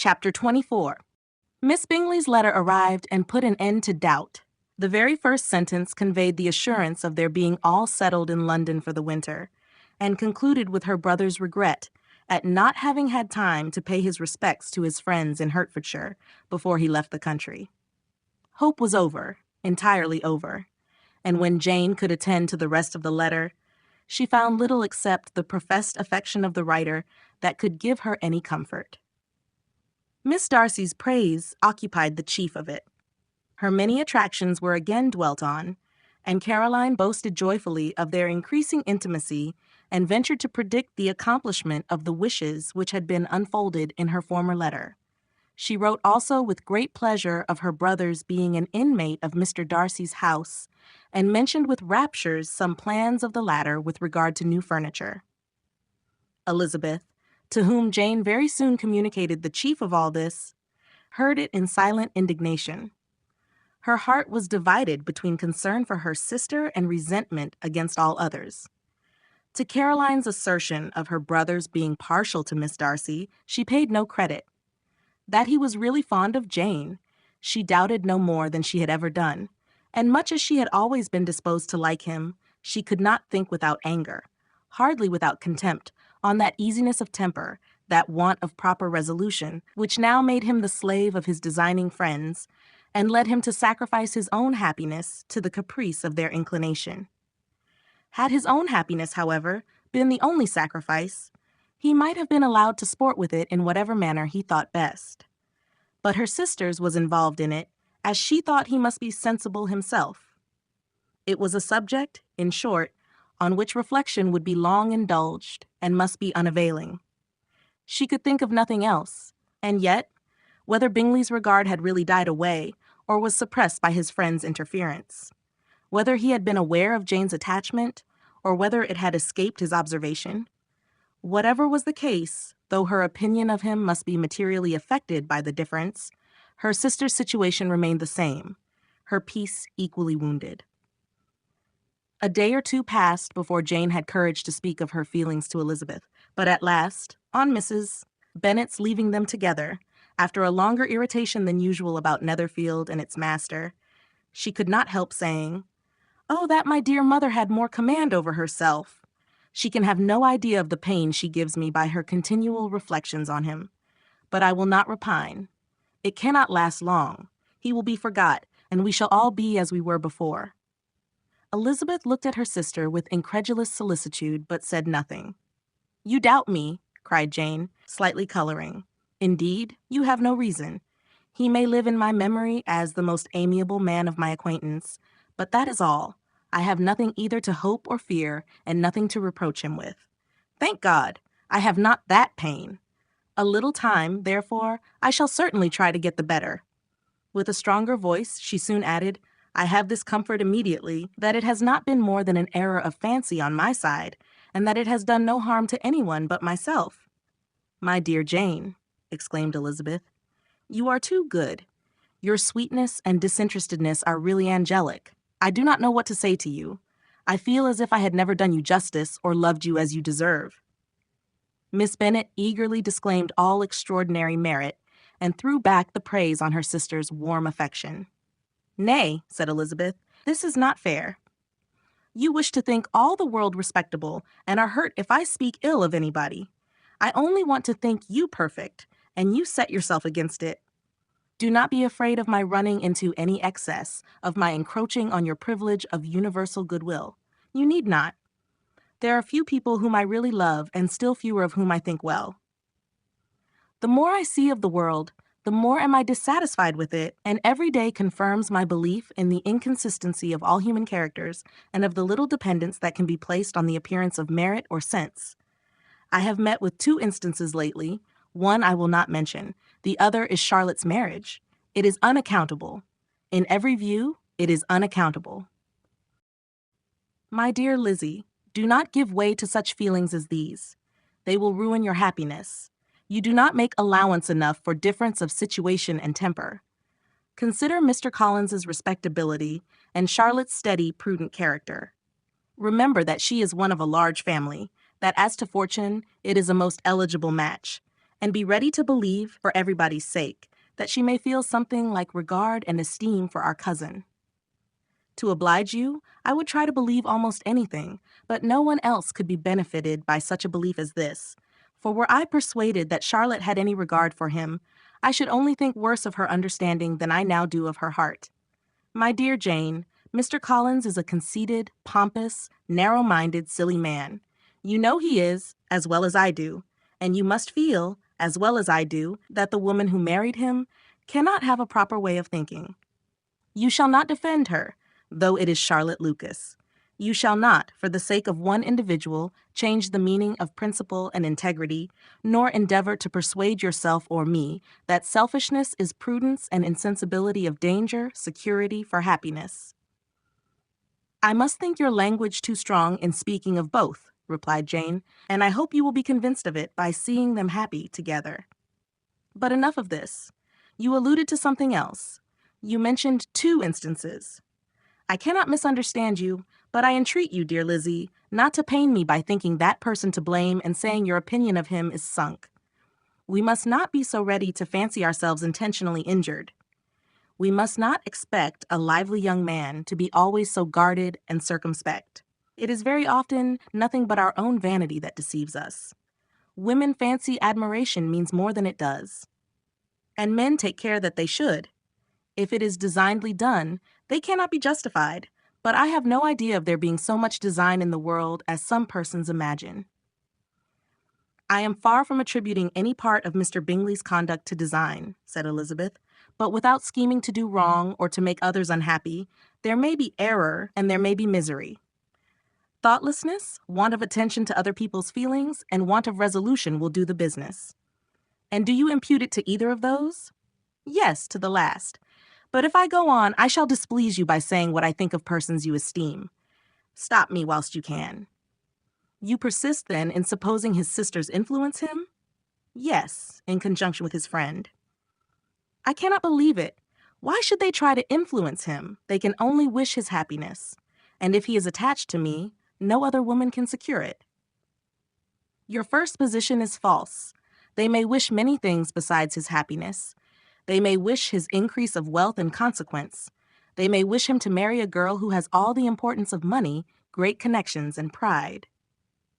Chapter 24. Miss Bingley's letter arrived and put an end to doubt. The very first sentence conveyed the assurance of their being all settled in London for the winter, and concluded with her brother's regret at not having had time to pay his respects to his friends in Hertfordshire before he left the country. Hope was over, entirely over, and when Jane could attend to the rest of the letter, she found little except the professed affection of the writer that could give her any comfort. Miss Darcy's praise occupied the chief of it. Her many attractions were again dwelt on, and Caroline boasted joyfully of their increasing intimacy and ventured to predict the accomplishment of the wishes which had been unfolded in her former letter. She wrote also with great pleasure of her brother's being an inmate of Mr. Darcy's house, and mentioned with raptures some plans of the latter with regard to new furniture. Elizabeth, to whom Jane very soon communicated the chief of all this, heard it in silent indignation. Her heart was divided between concern for her sister and resentment against all others. To Caroline's assertion of her brother's being partial to Miss Darcy, she paid no credit. That he was really fond of Jane, she doubted no more than she had ever done, and much as she had always been disposed to like him, she could not think without anger, hardly without contempt, on that easiness of temper, that want of proper resolution, which now made him the slave of his designing friends, and led him to sacrifice his own happiness to the caprice of their inclination. Had his own happiness, however, been the only sacrifice, he might have been allowed to sport with it in whatever manner he thought best. But her sister's was involved in it, as she thought he must be sensible himself. It was a subject, in short, on which reflection would be long indulged and must be unavailing. She could think of nothing else, and yet, whether Bingley's regard had really died away or was suppressed by his friend's interference, whether he had been aware of Jane's attachment or whether it had escaped his observation, whatever was the case, though her opinion of him must be materially affected by the difference, her sister's situation remained the same, her peace equally wounded. A day or two passed before Jane had courage to speak of her feelings to Elizabeth, but at last, on Mrs. Bennet's leaving them together, after a longer irritation than usual about Netherfield and its master, she could not help saying, "Oh, that my dear mother had more command over herself! She can have no idea of the pain she gives me by her continual reflections on him. But I will not repine. It cannot last long. He will be forgot, and we shall all be as we were before." Elizabeth looked at her sister with incredulous solicitude, but said nothing. "You doubt me," cried Jane, slightly coloring. "Indeed, you have no reason. He may live in my memory as the most amiable man of my acquaintance, but that is all. I have nothing either to hope or fear, and nothing to reproach him with. Thank God, I have not that pain. A little time, therefore, I shall certainly try to get the better." With a stronger voice, she soon added, "I have this comfort immediately, that it has not been more than an error of fancy on my side, and that it has done no harm to anyone but myself." "My dear Jane," exclaimed Elizabeth, "you are too good. Your sweetness and disinterestedness are really angelic. I do not know what to say to you. I feel as if I had never done you justice or loved you as you deserve." Miss Bennet eagerly disclaimed all extraordinary merit, and threw back the praise on her sister's warm affection. "Nay," said Elizabeth, "this is not fair. You wish to think all the world respectable, and are hurt if I speak ill of anybody. I only want to think you perfect, and you set yourself against it. Do not be afraid of my running into any excess, of my encroaching on your privilege of universal goodwill. You need not. There are few people whom I really love, and still fewer of whom I think well. The more I see of the world, the more am I dissatisfied with it, and every day confirms my belief in the inconsistency of all human characters and of the little dependence that can be placed on the appearance of merit or sense. I have met with 2 instances lately. One I will not mention. The other is Charlotte's marriage. It is unaccountable. In every view, it is unaccountable. My dear Lizzie, do not give way to such feelings as these. They will ruin your happiness. You do not make allowance enough for difference of situation and temper. Consider Mr. Collins's respectability and Charlotte's steady, prudent character. Remember that she is one of a large family, that as to fortune, it is a most eligible match, and be ready to believe, for everybody's sake, that she may feel something like regard and esteem for our cousin. To oblige you, I would try to believe almost anything, but no one else could be benefited by such a belief as this. For were I persuaded that Charlotte had any regard for him, I should only think worse of her understanding than I now do of her heart. My dear Jane, Mr. Collins is a conceited, pompous, narrow-minded, silly man. You know he is, as well as I do, and you must feel, as well as I do, that the woman who married him cannot have a proper way of thinking. You shall not defend her, though it is Charlotte Lucas. You shall not, for the sake of one individual, change the meaning of principle and integrity, nor endeavor to persuade yourself or me that selfishness is prudence and insensibility of danger, security for happiness. I must think your language too strong in speaking of both, replied Jane, and I hope you will be convinced of it by seeing them happy together. But enough of this. You alluded to something else. You mentioned 2 instances. I cannot misunderstand you, but I entreat you, dear Lizzie, not to pain me by thinking that person to blame and saying your opinion of him is sunk. We must not be so ready to fancy ourselves intentionally injured. We must not expect a lively young man to be always so guarded and circumspect. It is very often nothing but our own vanity that deceives us. Women fancy admiration means more than it does. And men take care that they should. If it is designedly done, they cannot be justified, but I have no idea of there being so much design in the world as some persons imagine. I am far from attributing any part of Mr. Bingley's conduct to design, said Elizabeth, but without scheming to do wrong or to make others unhappy, there may be error and there may be misery. Thoughtlessness, want of attention to other people's feelings, and want of resolution will do the business. And do you impute it to either of those? Yes, to the last. But if I go on, I shall displease you by saying what I think of persons you esteem. Stop me whilst you can. You persist, then, in supposing his sisters influence him? Yes, in conjunction with his friend. I cannot believe it. Why should they try to influence him? They can only wish his happiness. And if he is attached to me, no other woman can secure it. Your first position is false. They may wish many things besides his happiness. They may wish his increase of wealth and consequence. They may wish him to marry a girl who has all the importance of money, great connections, and pride.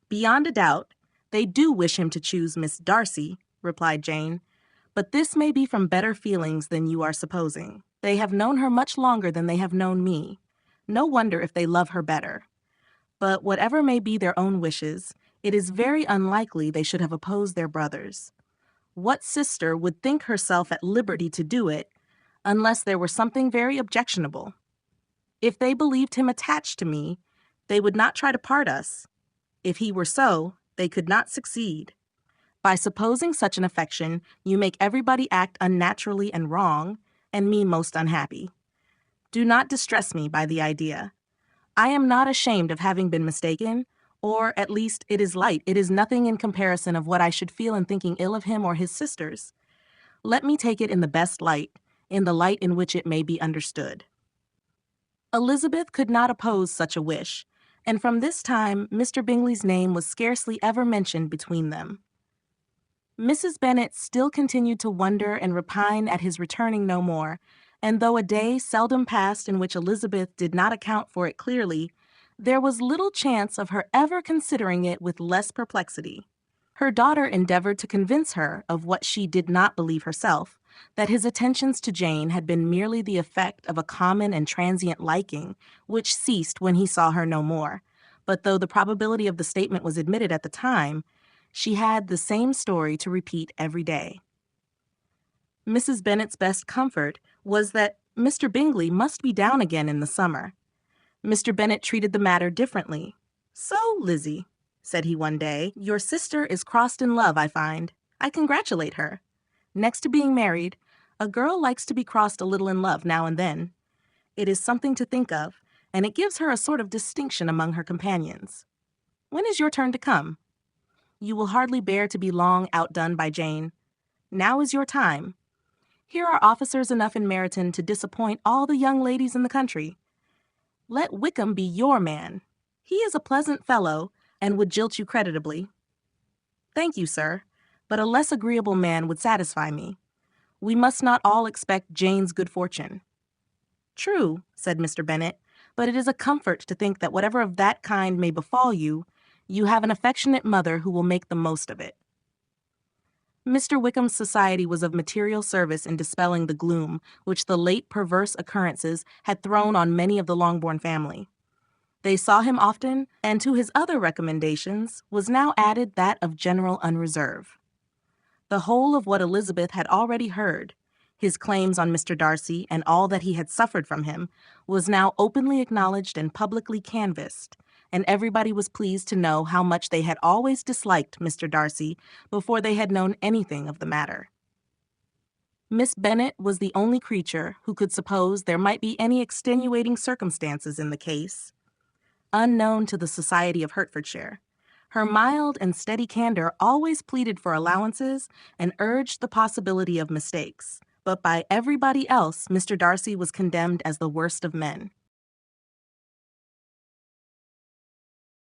Beyond a doubt, they do wish him to choose Miss Darcy, replied Jane, but this may be from better feelings than you are supposing. They have known her much longer than they have known me. No wonder if they love her better. But whatever may be their own wishes, it is very unlikely they should have opposed their brothers. What sister would think herself at liberty to do it, unless there were something very objectionable? If they believed him attached to me, they would not try to part us. If he were so, they could not succeed. By supposing such an affection, you make everybody act unnaturally and wrong, and me most unhappy. Do not distress me by the idea. I am not ashamed of having been mistaken, or, at least, it is light. It is nothing in comparison of what I should feel in thinking ill of him or his sisters. Let me take it in the best light, in the light in which it may be understood. Elizabeth could not oppose such a wish, and from this time Mr. Bingley's name was scarcely ever mentioned between them. Mrs. Bennet still continued to wonder and repine at his returning no more, and though a day seldom passed in which Elizabeth did not account for it clearly, there was little chance of her ever considering it with less perplexity. Her daughter endeavored to convince her of what she did not believe herself, that his attentions to Jane had been merely the effect of a common and transient liking, which ceased when he saw her no more. But though the probability of the statement was admitted at the time, she had the same story to repeat every day. Mrs. Bennet's best comfort was that Mr. Bingley must be down again in the summer. Mr. Bennet treated the matter differently. "So, Lizzie," said he one day, "your sister is crossed in love, I find. I congratulate her. Next to being married, a girl likes to be crossed a little in love now and then. It is something to think of, and it gives her a sort of distinction among her companions. When is your turn to come? You will hardly bear to be long outdone by Jane. Now is your time. Here are officers enough in Meryton to disappoint all the young ladies in the country. Let Wickham be your man. He is a pleasant fellow, and would jilt you creditably." "Thank you, sir, but a less agreeable man would satisfy me. We must not all expect Jane's good fortune." "True," said Mr. Bennet, "but it is a comfort to think that whatever of that kind may befall you, you have an affectionate mother who will make the most of it." Mr. Wickham's society was of material service in dispelling the gloom which the late perverse occurrences had thrown on many of the Longbourn family. They saw him often, and to his other recommendations was now added that of general unreserve. The whole of what Elizabeth had already heard, his claims on Mr. Darcy and all that he had suffered from him, was now openly acknowledged and publicly canvassed, and everybody was pleased to know how much they had always disliked Mr. Darcy before they had known anything of the matter. Miss Bennet was the only creature who could suppose there might be any extenuating circumstances in the case. Unknown to the society of Hertfordshire, her mild and steady candor always pleaded for allowances and urged the possibility of mistakes, but by everybody else Mr. Darcy was condemned as the worst of men.